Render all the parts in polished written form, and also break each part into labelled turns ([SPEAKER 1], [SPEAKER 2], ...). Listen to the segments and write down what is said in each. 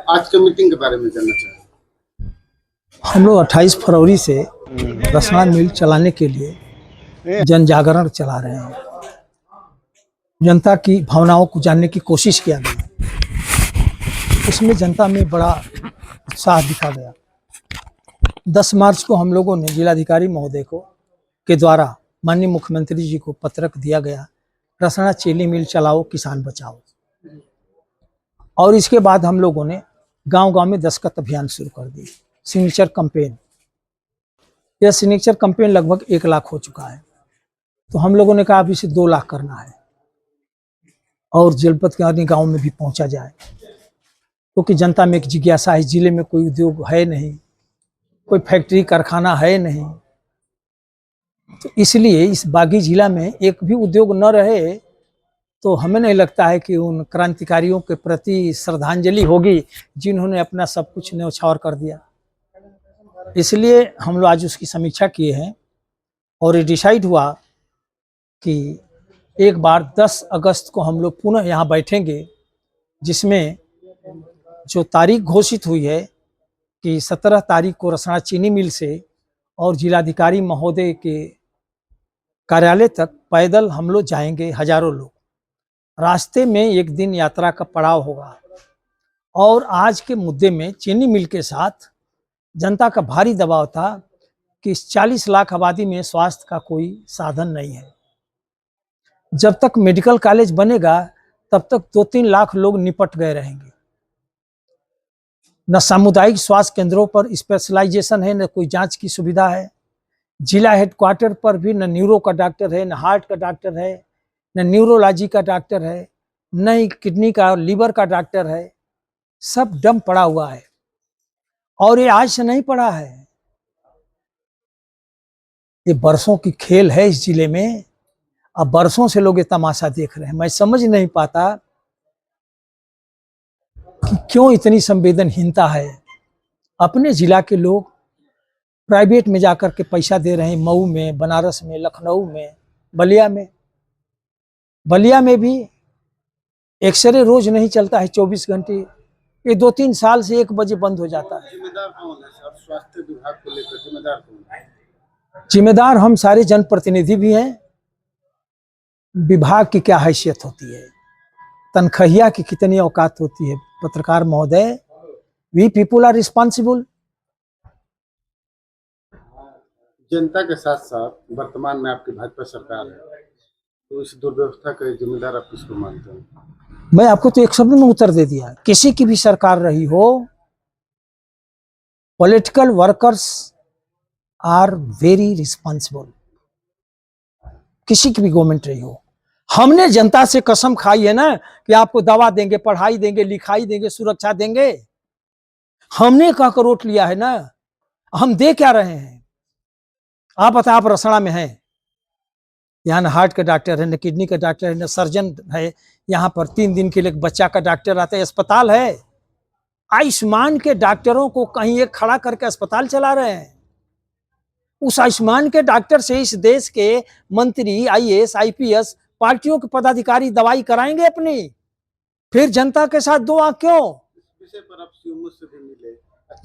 [SPEAKER 1] आज के मीटिंग के बारे में जानना चाहें।
[SPEAKER 2] हम लोग 28 फरवरी से रसना मिल चलाने के लिए जन जागरण चला रहे हैं। जनता की भावनाओं को जानने की कोशिश किया गया। इसमें जनता में बड़ा उत्साह दिखा गया। 10 मार्च को हम लोगों ने जिलाधिकारी महोदय को के द्वारा माननीय मुख्यमंत्री जी को पत्रक दिया गया, रसना चीनी मिल चलाओ, किसान बचाओ। और इसके बाद हम लोगों ने गांव-गांव में दस्तखत अभियान शुरू कर दी। सिग्नेचर कैंपेन, यह सिग्नेचर कैंपेन लगभग 1 लाख हो चुका है। तो हम लोगों ने कहा अब इसे 2 लाख करना है और जनपद के अन्य गाँव में भी पहुंचा जाए, क्योंकि जनता में एक जिज्ञासा है। जिले में कोई उद्योग है नहीं, कोई फैक्ट्री कारखाना है नहीं, तो इसलिए इस बागी जिला में एक भी उद्योग न रहे तो हमें नहीं लगता है कि उन क्रांतिकारियों के प्रति श्रद्धांजलि होगी जिन्होंने अपना सब कुछ न्यौछावर कर दिया। इसलिए हम लोग आज उसकी समीक्षा किए हैं और ये डिसाइड हुआ कि एक बार 10 अगस्त को हम लोग पुनः यहाँ बैठेंगे, जिसमें जो तारीख घोषित हुई है कि 17 तारीख को रसना चीनी मिल से और जिलाधिकारी महोदय के कार्यालय तक पैदल हम लोग जाएंगे। हजारों लोग रास्ते में एक दिन यात्रा का पड़ाव होगा। और आज के मुद्दे में चीनी मिल के साथ जनता का भारी दबाव था कि इस 40 लाख आबादी में स्वास्थ्य का कोई साधन नहीं है। जब तक मेडिकल कॉलेज बनेगा तब तक 2-3 लाख लोग निपट गए रहेंगे। न सामुदायिक स्वास्थ्य केंद्रों पर स्पेशलाइजेशन है, न कोई जांच की सुविधा है। जिला हेडक्वार्टर पर भी न न्यूरो का डॉक्टर है, न हार्ट का डॉक्टर है, न न्यूरोलॉजी का डॉक्टर है, न ही किडनी का और लीवर का डॉक्टर है। सब डम पड़ा हुआ है और ये आज से नहीं पड़ा है, ये बरसों की खेल है इस जिले में। अब बरसों से लोग ये तमाशा देख रहे हैं। मैं समझ नहीं पाता कि क्यों इतनी संवेदनहीनता है। अपने जिला के लोग प्राइवेट में जाकर के पैसा दे रहे हैं, मऊ में, बनारस में, लखनऊ में, बलिया में। बलिया में भी एक्सरे रोज नहीं चलता है 24 घंटे। ये 2-3 साल से 1 बजे बंद हो जाता है।
[SPEAKER 1] जिम्मेदार कौन है सर? स्वास्थ्य विभाग को लेकर जिम्मेदार कौन है?
[SPEAKER 2] जिम्मेदार हम सारे जनप्रतिनिधि भी हैं। विभाग की क्या हैसियत होती है, तनख्वाहिया की कितनी औकात होती है, पत्रकार महोदय, वी पीपुल आर रिस्पॉन्सिबल।
[SPEAKER 1] जनता के साथ साथ वर्तमान में आपकी भाजपा सरकार है, तो इस दुर्व्यवस्था के जिम्मेदार आप किसको मानते हैं?
[SPEAKER 2] मैं आपको तो एक शब्द में उत्तर दे दिया। किसी की भी सरकार रही हो, political workers are very responsible. किसी की भी गवर्नमेंट रही हो, हमने जनता से कसम खाई है ना कि आपको दवा देंगे, पढ़ाई देंगे, लिखाई देंगे, सुरक्षा देंगे। हमने कहकर वोट लिया है ना, हम दे क्या रहे हैं? आप बताओ, आप रसना में हैं, यहाँ न हार्ट का डॉक्टर है, न किडनी का डॉक्टर है, न सर्जन है। यहाँ पर 3 दिन के लिए बच्चा का डॉक्टर आता है, अस्पताल है। आयुष्मान के डॉक्टरों को कहीं एक खड़ा करके अस्पताल चला रहे हैं। उस आयुष्मान के डॉक्टर से इस देश के मंत्री, आईएएस, आईपीएस पार्टियों के पदाधिकारी दवाई कराएंगे अपनी। फिर जनता के साथ दो आंख क्यों?
[SPEAKER 1] इस विषय पर आप सीएम से भी मिले।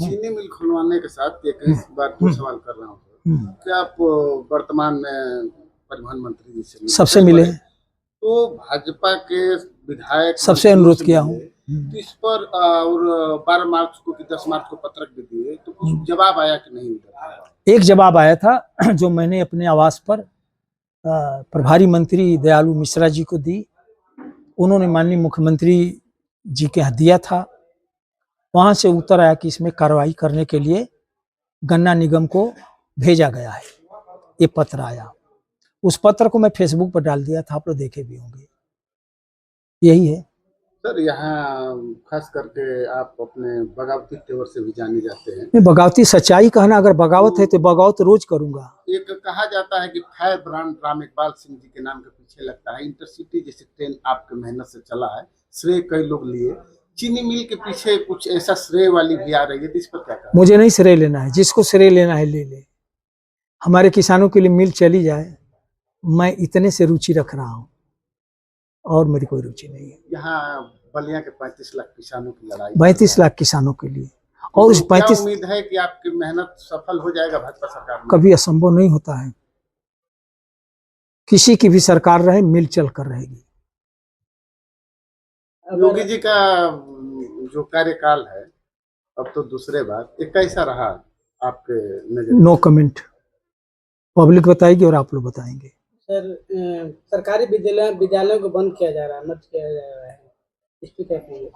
[SPEAKER 1] चीनी मिल खुलवाने के साथ एक इस बात पर सवाल कर रहा हूँ कि आप वर्तमान में परिवहन मंत्री जी से
[SPEAKER 2] सबसे मिले,
[SPEAKER 1] तो भाजपा के विधायक
[SPEAKER 2] सबसे अनुरोध किया हूँ।
[SPEAKER 1] तो इस पर और 12 मार्च को कि 10 मार्च को पत्रक भी दिए, तो कुछ जवाब आया कि नहीं?
[SPEAKER 2] एक जवाब आया था जो मैंने अपने आवास पर प्रभारी मंत्री दयालु मिश्रा जी को दी। उन्होंने माननीय मुख्यमंत्री जी के यहाँ दिया था। वहां से उत्तर आया कि इसमें कार्रवाई करने के लिए गन्ना निगम को भेजा गया है। ये पत्र आया, उस पत्र को मैं फेसबुक पर डाल दिया था, आप लोग देखे भी होंगे। यही है
[SPEAKER 1] सर। यहाँ खास करके आप अपने बगावती तेवर से भी जाने जाते हैं।
[SPEAKER 2] मैं बगावती सच्चाई कहना, अगर बगावत है तो बगावत रोज करूंगा।
[SPEAKER 1] एक कहा जाता है कि फायर ब्रांड राम इकबाल सिंह जी के नाम के पीछे लगता है। इंटरसिटी जैसे ट्रेन आपके मेहनत से चला है, श्रेय कई लोग लिए। चीनी मिल के पीछे कुछ ऐसा श्रेय वाली भी आ रही है, तो इस पर क्या कहा?
[SPEAKER 2] मुझे नहीं श्रेय लेना है, जिसको श्रेय लेना है ले ले। हमारे किसानों के लिए मिल चली जाए, मैं इतने से रुचि रख रहा हूँ और मेरी कोई रुचि नहीं है।
[SPEAKER 1] यहाँ बलिया के 35 लाख किसानों की लड़ाई
[SPEAKER 2] 35 लाख किसानों के लिए। और उस
[SPEAKER 1] तो क्या
[SPEAKER 2] 35
[SPEAKER 1] उम्मीद है कि आपकी मेहनत सफल हो जाएगा भाजपा सरकार में?
[SPEAKER 2] कभी असंभव नहीं होता है। किसी की भी सरकार रहे, मिल चल कर रहेगी।
[SPEAKER 1] योगी जी का जो कार्यकाल है, अब तो दूसरे बार, ये कैसा रहा आपके नजर में?
[SPEAKER 2] नो कमेंट, पब्लिक बताएगी और आप लोग बताएंगे।
[SPEAKER 3] सर सरकारी विद्यालयों को बंद किया जा रहा है, मत किया जा रहा है, इस पे क्या कहेंगे?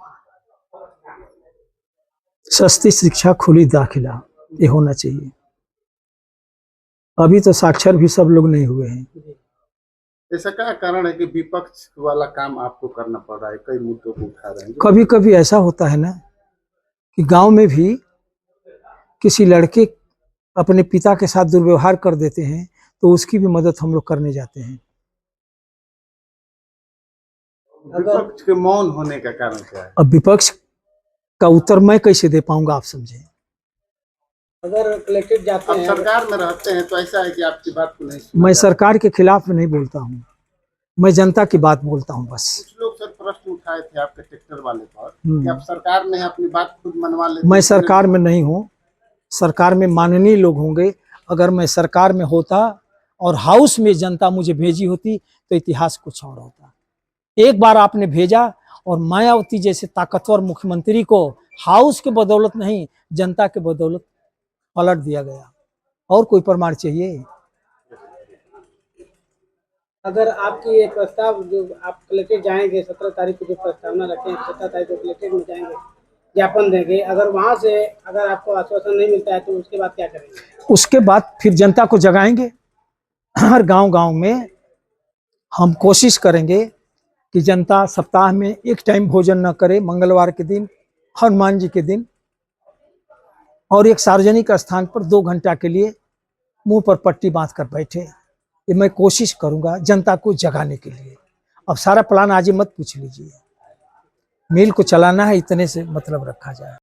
[SPEAKER 2] सस्ती शिक्षा, खुली दाखिला, ये होना चाहिए। अभी तो साक्षर भी सब लोग नहीं हुए हैं।
[SPEAKER 3] जी।
[SPEAKER 1] ऐसा क्या कारण है कि विपक्ष वाला काम आपको करना पड़ रहा है? कई मुद्दों को उठा रहे हैं।
[SPEAKER 2] कभी कभी ऐसा होता है ना कि गांव में भी किसी लड़के अपने पिता के साथ दुर्व्यवहार कर देते हैं, तो उसकी भी मदद हम लोग करने जाते हैं।
[SPEAKER 1] विपक्ष के मौन होने का कारण क्या है?
[SPEAKER 2] अब विपक्ष का उत्तर मैं कैसे दे पाऊंगा, आप समझें।
[SPEAKER 3] अगर कलेक्टेड जाते
[SPEAKER 1] आप
[SPEAKER 3] हैं,
[SPEAKER 1] सरकार में रहते हैं तो ऐसा है कि आपकी बात को नहीं सुना
[SPEAKER 2] मैं
[SPEAKER 1] जाता।
[SPEAKER 2] सरकार के खिलाफ नहीं बोलता हूँ, मैं जनता की बात बोलता हूँ बस।
[SPEAKER 1] कुछ लोग सर प्रश्न उठाए थे आपके ट्रैक्टर वाले पर कि आप सरकार में अपनी बात खुद मनवा लेते।
[SPEAKER 2] मैं सरकार में नहीं हूँ, सरकार में माननीय लोग होंगे। अगर मैं सरकार में होता और हाउस में जनता मुझे भेजी होती तो इतिहास कुछ और होता। एक बार आपने भेजा और मायावती जैसे ताकतवर मुख्यमंत्री को हाउस के बदौलत नहीं, जनता के बदौलत पलट दिया गया। और कोई प्रमाण चाहिए?
[SPEAKER 3] अगर आपकी ये प्रस्ताव जो आप कलेक्टेड जाएंगे 17 तारीख को, जो प्रस्तावना रखे हैं 17 तारीख को कलेक्टेड में जाएंगे, ज्ञापन देंगे, अगर वहां से अगर आपको आश्वासन नहीं मिलता है तो उसके बाद क्या करेंगे?
[SPEAKER 2] उसके बाद फिर जनता को जगाएंगे। हर गांव-गांव में हम कोशिश करेंगे कि जनता सप्ताह में एक टाइम भोजन न करे, मंगलवार के दिन, हनुमान जी के दिन, और एक सार्वजनिक स्थान पर 2 घंटा के लिए मुंह पर पट्टी बांध कर बैठे। ये मैं कोशिश करूंगा जनता को जगाने के लिए। अब सारा प्लान आज ही मत पूछ लीजिए, मिल को चलाना है, इतने से मतलब रखा जाए।